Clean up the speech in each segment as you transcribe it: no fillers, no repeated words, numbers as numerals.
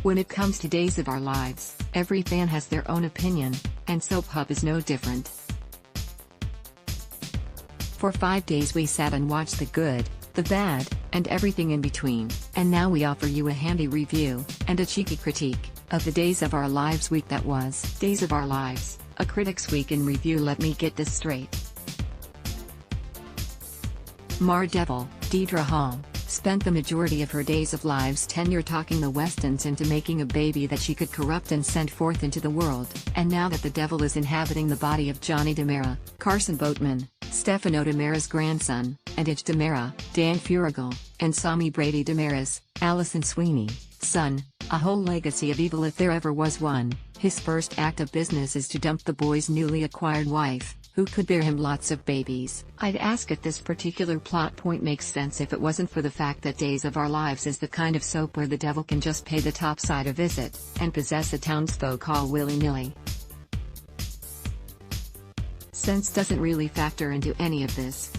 When it comes to Days of Our Lives, every fan has their own opinion, and Soap Hub is no different. For 5 days we sat and watched the good, the bad, and everything in between, and now we offer you a handy review, and a cheeky critique, of the Days of Our Lives week that was. Days of Our Lives, a Critics Week in review. Let me get this straight. Mar Devil, Deidre Hall, spent the majority of her Days of Lives tenure talking the Westons into making a baby that she could corrupt and send forth into the world, and now that the devil is inhabiting the body of Johnny DiMera, Carson Boatman, Stefano DiMera's grandson, and Itch DiMera, Dan Furigal, and Sami Brady DiMera's, Allison Sweeney, son, a whole legacy of evil if there ever was one. His first act of business is to dump the boy's newly acquired wife, who could bear him lots of babies. I'd ask if this particular plot point makes sense if it wasn't for the fact that Days of Our Lives is the kind of soap where the devil can just pay the top side a visit, and possess a townsfolk all willy-nilly. Sense doesn't really factor into any of this.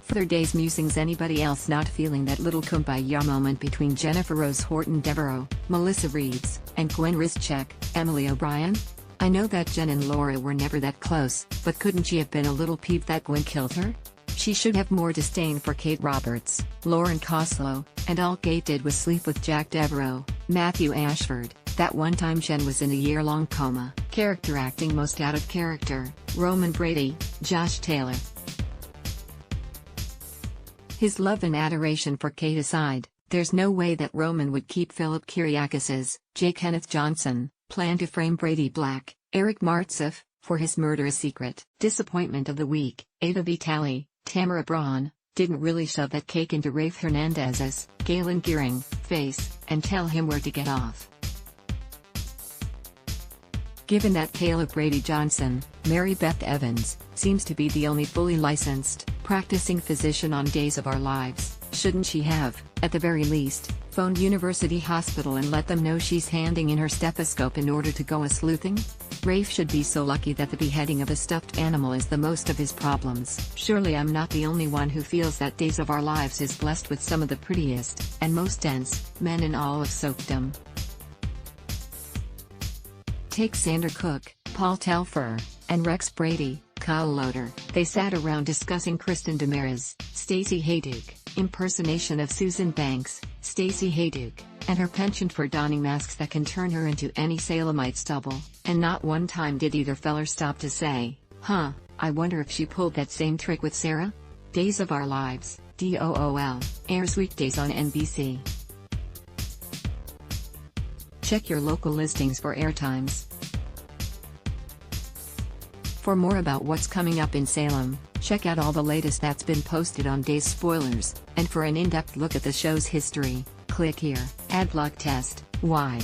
Further Days musings. Anybody else not feeling that little kumbaya moment between Jennifer Rose Horton Devereaux, Melissa Reeves, and Gwen Rizchek, Emily O'Brien? I know that Jen and Laura were never that close, but couldn't she have been a little peeved that Gwen killed her? She should have more disdain for Kate Roberts, Lauren Koslow, and all Kate did was sleep with Jack Devereaux, Matthew Ashford. That one time Jen was in a year-long coma. Character acting most out of character, Roman Brady, Josh Taylor. His love and adoration for Kate aside, there's no way that Roman would keep Philip Kiriakis's, J. Kenneth Johnson, plan to frame Brady Black, Eric Martsolf, for his murder a secret. Disappointment of the week, Ada Vitale, Tamara Braun, didn't really shove that cake into Rafe Hernandez's, Galen Gearing, face, and tell him where to get off. Given that Caleb Brady Johnson, Mary Beth Evans, seems to be the only fully licensed, practicing physician on Days of Our Lives, shouldn't she have, at the very least, phoned University Hospital and let them know she's handing in her stethoscope in order to go a-sleuthing? Rafe should be so lucky that the beheading of a stuffed animal is the most of his problems. Surely I'm not the only one who feels that Days of Our Lives is blessed with some of the prettiest, and most dense, men in all of soapdom. Take Sandra Cook, Paul Telfer, and Rex Brady, Kyle Loader. They sat around discussing Kristen DiMera's, Stacey Hayduke, impersonation of Susan Banks, Stacey Hayduke, and her penchant for donning masks that can turn her into any Salemite stubble, and not one time did either feller stop to say, "Huh, I wonder if she pulled that same trick with Sarah?" Days of Our Lives, DOOL, airs weekdays on NBC. Check your local listings for airtimes. For more about what's coming up in Salem, check out all the latest that's been posted on Days Spoilers, and for an in-depth look at the show's history, click here. Adblock test, why?